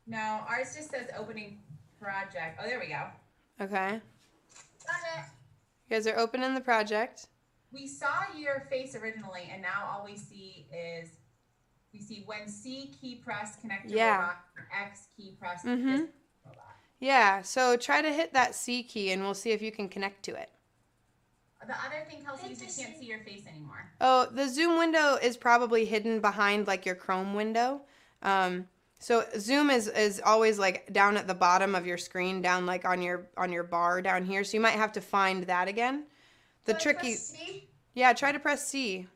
No, ours just says opening project. Oh, there we go. Okay. Got it. You guys are opening the project. We saw your face originally, and now all we see is when C key press connect to Yeah. robot, or X key press Mhm. this robot. Yeah, so try to hit that C key, and we'll see if you can connect to it. The other thing, Kelsey, is we Hit the can't C. see your face anymore. Oh, the Zoom window is probably hidden behind like your Chrome window. So Zoom is always like down at the bottom of your screen, down like on your bar down here. So you might have to find that again. The Do I tricky, press C? yeah, try to press C.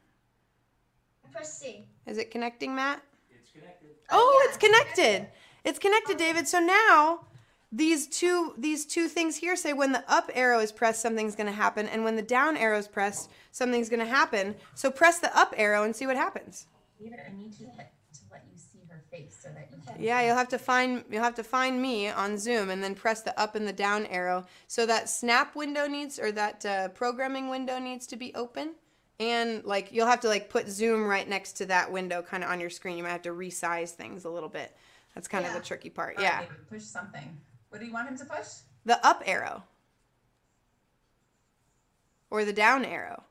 I press C. Is it connecting, Matt? It's connected. Oh, yeah, it's connected. It's connected, David. So now these two things here say when the up arrow is pressed, something's going to happen, and when the down arrow is pressed, something's going to happen. So press the up arrow and see what happens. David, I need to let you see her face so that you can. Yeah, you'll have to find me on Zoom and then press the up and the down arrow. So that snap window that programming window needs to be open, and like you'll have to like put Zoom right next to that window, kind of on your screen. You might have to resize things a little bit. That's kind of the tricky part. All right, Yeah, David, push something. What do you want him to push? the up arrow or the down arrow,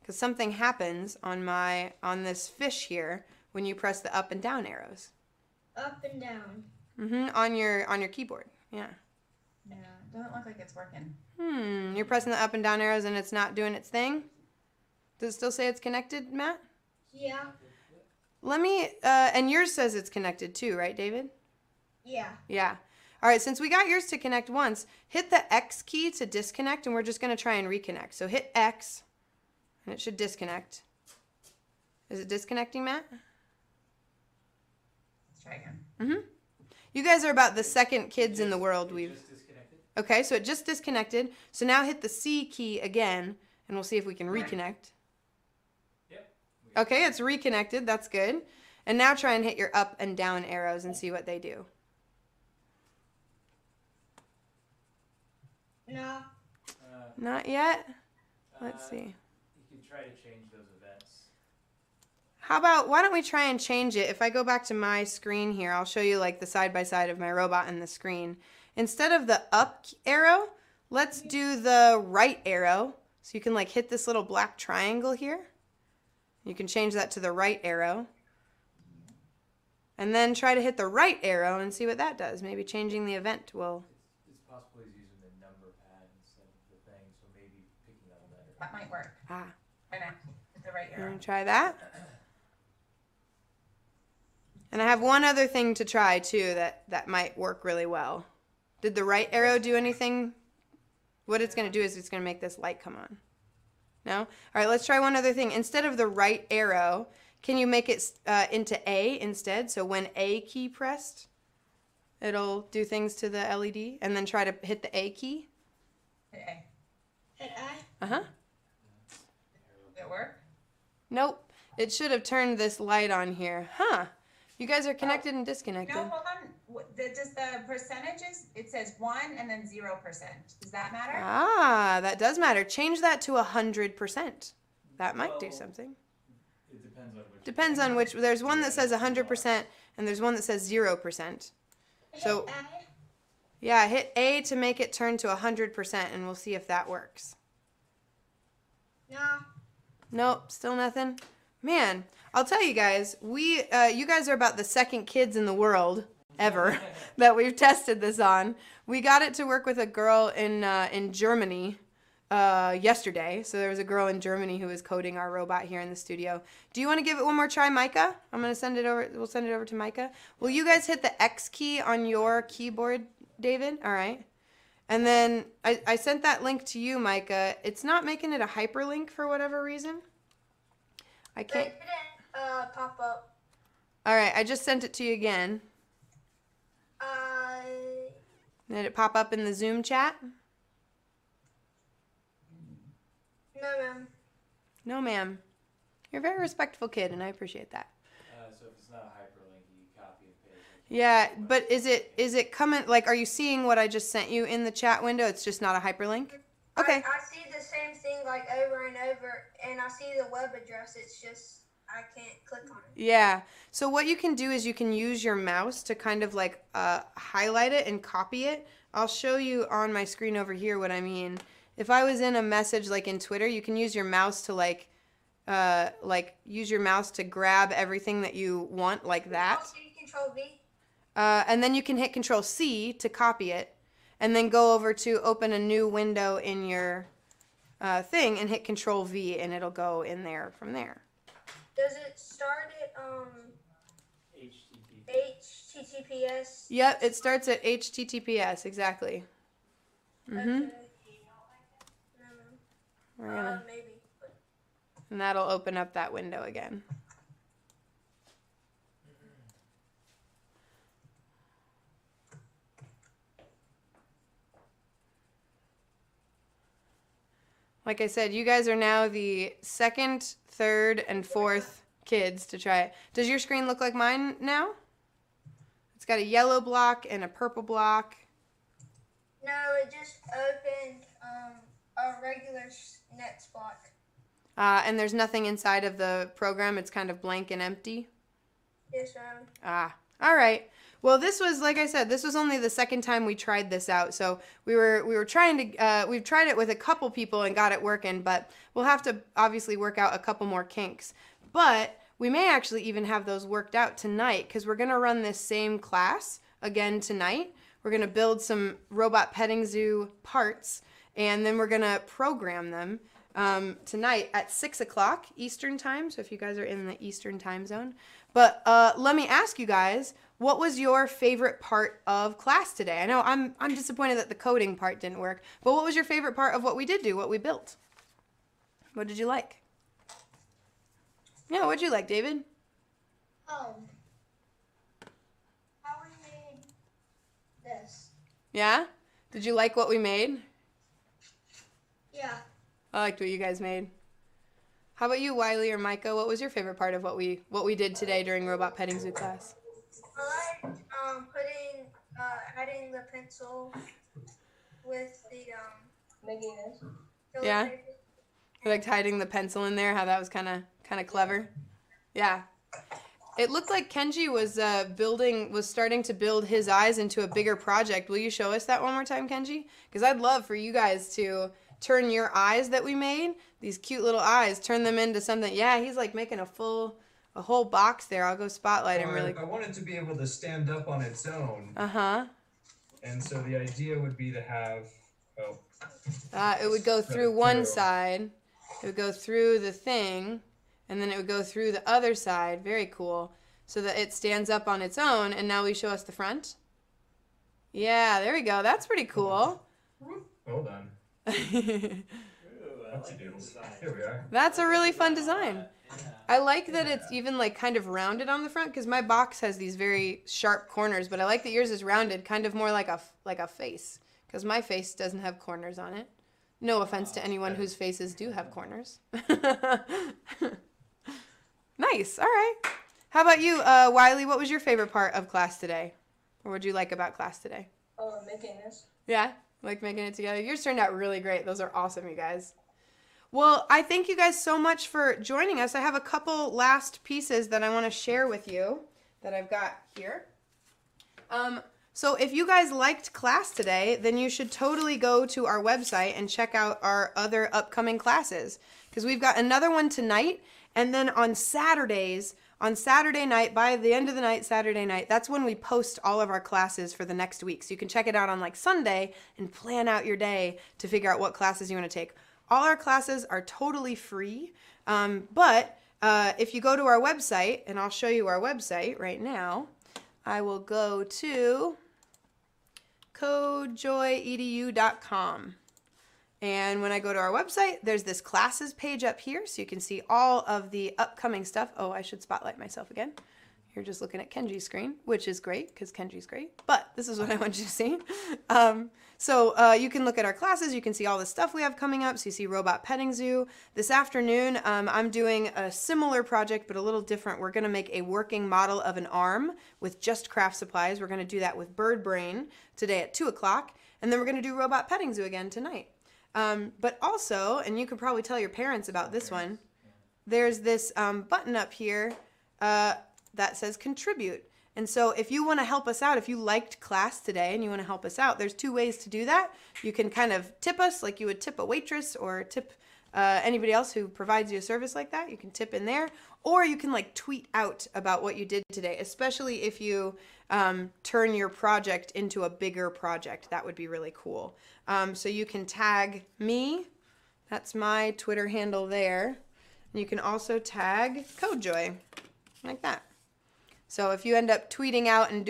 because something happens on this fish here when you press the up and down arrows. Up and down. On your keyboard. Yeah. Yeah, it doesn't look like it's working. You're pressing the up and down arrows and it's not doing its thing? Does it still say it's connected, Matt? Yeah. Let me, and yours says it's connected too, right, David? Yeah. Yeah. All right, since we got yours to connect once, hit the X key to disconnect, and we're just going to try and reconnect. So hit X, and it should disconnect. Is it disconnecting, Matt? Let's try again. You guys are about the second kids in the world we've... Just disconnected. Okay, so it just disconnected. So now hit the C key again, and we'll see if we can reconnect. Yep. Okay, it's reconnected. That's good. And now try and hit your up and down arrows and see what they do. No. Not yet? Let's see. You can try to change those events. How about, why don't we try and change it? If I go back to my screen here, I'll show you like the side by side of my robot and the screen. Instead of the up arrow, let's do the right arrow. So you can like hit this little black triangle here. You can change that to the right arrow. And then try to hit the right arrow and see what that does. Maybe changing the event will... It's possible he's using the number pad instead of the thing, so maybe picking up a letter. That might work. Ah, Why not? Hit the right you arrow. want to try that? And I have one other thing to try too that might work really well. Did the right arrow do anything? What it's going to do is it's going to make this light come on. No? All right, let's try one other thing. Instead of the right arrow, can you make it into A instead? So when A key pressed, it'll do things to the LED, and then try to hit the A key. Hit A. Hit I. Uh-huh. Did it work? Nope. It should have turned this light on here. Huh. You guys are connected and disconnected. No, hold on. Does the percentages, it says 1 and then 0%. Does that matter? Ah, that does matter. Change that to 100%. That might do Well, something. It depends on which. Depends on which. There's one that says 100% and there's one that says 0%. So, Hit I. yeah, hit A to make it turn to 100% and we'll see if that works. No. Nope, still nothing. Man, I'll tell you guys, you guys are about the second kids in the world ever that we've tested this on. We got it to work with a girl in Germany yesterday. So there was a girl in Germany who was coding our robot here in the studio. Do you want to give it one more try, Micah? I'm going to send it over. We'll send it over to Micah. Will you guys hit the X key on your keyboard, David? All right. And then I sent that link to you, Micah. It's not making it a hyperlink for whatever reason. I It can't. didn't pop up. All right, I just sent it to you again. Did it pop up in the Zoom chat? No, ma'am. No, ma'am. You're a very respectful kid, and I appreciate that. So if it's not a hyperlink, you copy and paste. Yeah, but is it coming? Like, are you seeing what I just sent you in the chat window? It's just not a hyperlink. Okay. I see the same thing like over and over, and I see the web address. It's just I can't click on it. Yeah. So what you can do is you can use your mouse to kind of like highlight it and copy it. I'll show you on my screen over here what I mean. If I was in a message like in Twitter, you can use your mouse to like use your mouse to grab everything that you want like that. Also, you Control V. And then you can hit Control C to copy it, and then go over to open a new window in your thing and hit Control V, and it'll go in there from there. Does it start at HTTPS? Yep, it starts at HTTPS, exactly. Okay. Mhm. No, We're gonna, maybe. and that'll open up that window again. Like I said, you guys are now the second, third, and fourth kids to try it. Does your screen look like mine now? It's got a yellow block and a purple block. No, it just opened a regular next block. And there's nothing inside of the program. It's kind of blank and empty. Yes, ma'am. Ah, all right. Well, this was, like I said, this was only the second time we tried this out. So we were trying to, we've tried it with a couple people and got it working, but we'll have to obviously work out a couple more kinks. But we may actually even have those worked out tonight because we're going to run this same class again tonight. We're going to build some robot petting zoo parts, and then we're going to program them tonight at 6 o'clock Eastern time. So if you guys are in the Eastern time zone. But let me ask you guys, what was your favorite part of class today? I know I'm disappointed that the coding part didn't work, but what was your favorite part of what we did do, what we built? What did you like? Yeah, what did you like, David? How we made this. Yeah? Did you like what we made? Yeah. I liked what you guys made. How about you, Wiley or Micah? What was your favorite part of what we did today during Robot Petting Zoo class? I liked adding the pencil with the making this. Yeah? You liked hiding the pencil in there, how that was kind of clever? Yeah. It looked like Kenji was starting to build his eyes into a bigger project. Will you show us that one more time, Kenji? Because I'd love for you guys to turn your eyes that we made, these cute little eyes, turn them into something. Yeah, he's like making a whole box there. I'll go spotlight him really I want it to be able to stand up on its own. Uh-huh. And so the idea would be to have, it would go through one side. It would go through the thing, and then it would go through the other side. Very cool. So that it stands up on its own, and now we show us the front. Yeah, there we go. That's pretty cool. hold on. Ooh, I What's like it do? the design. Here we are. That's a really fun design. Yeah. I like that it's even like kind of rounded on the front because my box has these very sharp corners, but I like that yours is rounded, kind of more like a face, because my face doesn't have corners on it. No offense to anyone whose faces do have corners. Nice. All right. How about you, Wiley? What was your favorite part of class today? Or what did you like about class today? Making this. Yeah? Like making it together? Yours turned out really great. Those are awesome, you guys. Well, I thank you guys so much for joining us. I have a couple last pieces that I want to share with you that I've got here. So if you guys liked class today, then you should totally go to our website and check out our other upcoming classes. Because we've got another one tonight, and then on Saturdays, on Saturday night, by the end of the night, Saturday night, that's when we post all of our classes for the next week. So you can check it out on like Sunday and plan out your day to figure out what classes you want to take. All our classes are totally free, but if you go to our website, and I'll show you our website right now, I will go to CodeJoyEDU.com. And when I go to our website, there's this classes page up here, so you can see all of the upcoming stuff. Oh, I should spotlight myself again. You're just looking at Kenji's screen, which is great, because Kenji's great. But this is what I want you to see. So you can look at our classes. You can see all the stuff we have coming up. So you see Robot Petting Zoo. This afternoon, I'm doing a similar project, but a little different. We're going to make a working model of an arm with just craft supplies. We're going to do that with Bird Brain today at 2 o'clock. And then we're going to do Robot Petting Zoo again tonight. But also, and you can probably tell your parents about this one, there's this button up here that says contribute. And so if you want to help us out, if you liked class today and you want to help us out, there's two ways to do that. You can kind of tip us like you would tip a waitress or tip anybody else who provides you a service like that. You can tip in there, or you can like tweet out about what you did today, especially if you turn your project into a bigger project. That would be really cool. So you can tag me. That's my Twitter handle there. And you can also tag CodeJoy like that. So if you end up tweeting out and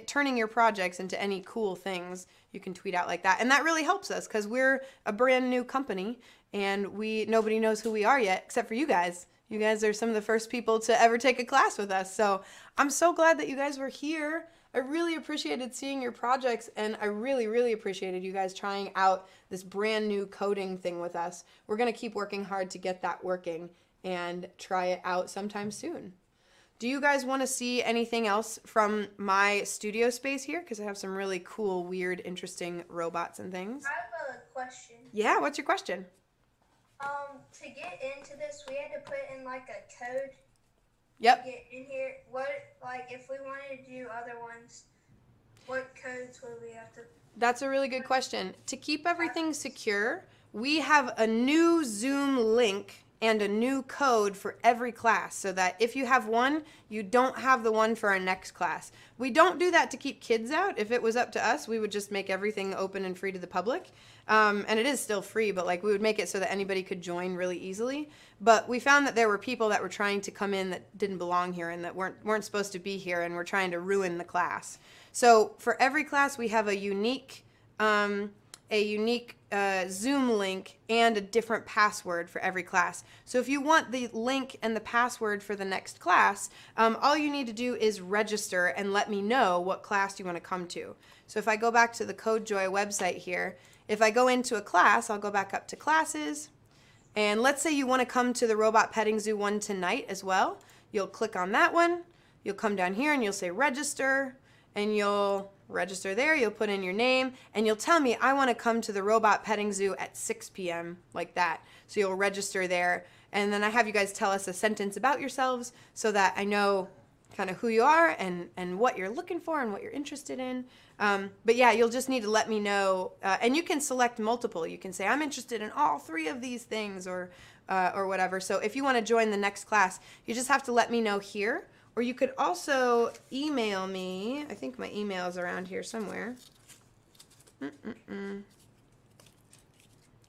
turning your projects into any cool things, you can tweet out like that. And that really helps us because we're a brand new company and nobody knows who we are yet except for you guys. You guys are some of the first people to ever take a class with us. So I'm so glad that you guys were here. I really appreciated seeing your projects, and I really, really appreciated you guys trying out this brand new coding thing with us. We're going to keep working hard to get that working and try it out sometime soon. Do you guys want to see anything else from my studio space here? Because I have some really cool, weird, interesting robots and things. I have a question. Yeah, what's your question? To get into this, we had to put in like a code. Yep. get in here? What, like, if we wanted to do other ones, what codes would we have to? That's a really good question. To keep everything secure, we have a new Zoom link and a new code for every class so that if you have one, you don't have the one for our next class. We don't do that to keep kids out. If it was up to us, we would just make everything open and free to the public. And it is still free, but like we would make it so that anybody could join really easily. But we found that there were people that were trying to come in that didn't belong here and that weren't supposed to be here and were trying to ruin the class. So for every class, we have a unique Zoom link and a different password for every class. So if you want the link and the password for the next class, all you need to do is register and let me know what class you want to come to. So if I go back to the CodeJoy website here, if I go into a class, I'll go back up to classes. And let's say you want to come to the Robot Petting Zoo one tonight as well. You'll click on that one. You'll come down here and you'll say register. And you'll register there, you'll put in your name, and you'll tell me, I want to come to the Robot Petting Zoo at 6 p.m., like that. So you'll register there, and then I have you guys tell us a sentence about yourselves so that I know kind of who you are and what you're looking for and what you're interested in. But yeah, you'll just need to let me know, and you can select multiple. You can say, I'm interested in all 3 of these things or whatever. So if you want to join the next class, you just have to let me know here. Or you could also email me. I think my email is around here somewhere. I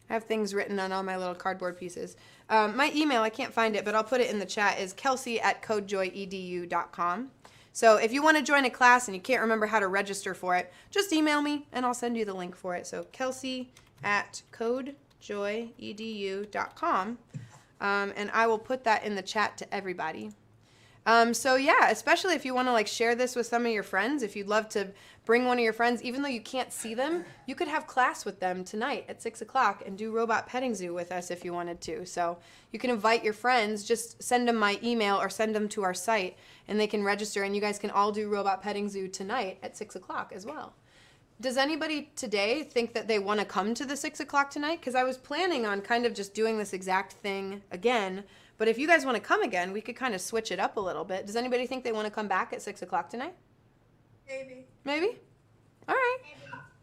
have things written on all my little cardboard pieces. My email, I can't find it, but I'll put it in the chat, is kelsey@codejoyedu.com. So if you want to join a class and you can't remember how to register for it, just email me and I'll send you the link for it. So kelsey@codejoyedu.com. And I will put that in the chat to everybody. So yeah, especially if you want to like share this with some of your friends, if you'd love to bring one of your friends, even though you can't see them, you could have class with them tonight at 6 o'clock and do Robot Petting Zoo with us if you wanted to. So you can invite your friends, just send them my email or send them to our site and they can register and you guys can all do Robot Petting Zoo tonight at 6 o'clock as well. Does anybody today think that they want to come to the 6 o'clock tonight? Because I was planning on kind of just doing this exact thing again. But if you guys want to come again, we could kind of switch it up a little bit. Does anybody think they want to come back at 6 o'clock tonight? Maybe. Maybe? All right. Maybe.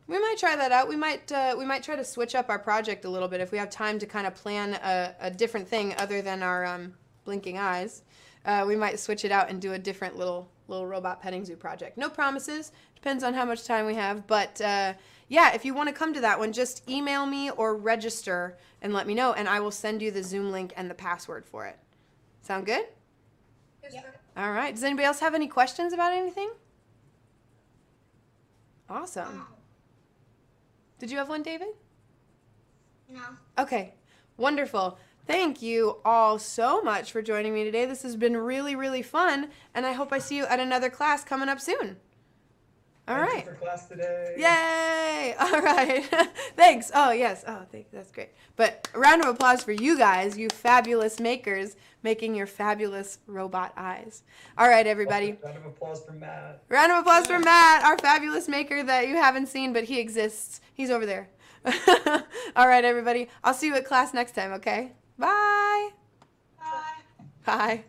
We might try that out. We might try to switch up our project a little bit if we have time to kind of plan a different thing other than our blinking eyes. We might switch it out and do a different little Robot Petting Zoo project. No promises. Depends on how much time we have. But yeah, if you want to come to that one, just email me or register and let me know, and I will send you the Zoom link and the password for it. Sound good? Yes, Yep. sir. All right. Does anybody else have any questions about anything? Awesome. Did you have one, David? No. Okay. Wonderful. Thank you all so much for joining me today. This has been really, really fun, and I hope I see you at another class coming up soon. All Thank right. you for class today. Yay! All right. Thanks. Oh, yes. Oh, that's great. But a round of applause for you guys, you fabulous makers, making your fabulous robot eyes. All right, everybody. Round of applause for Matt. Round of applause for Matt, our fabulous maker that you haven't seen, but he exists. He's over there. All right, everybody. I'll see you at class next time, okay? Bye. Bye. Bye.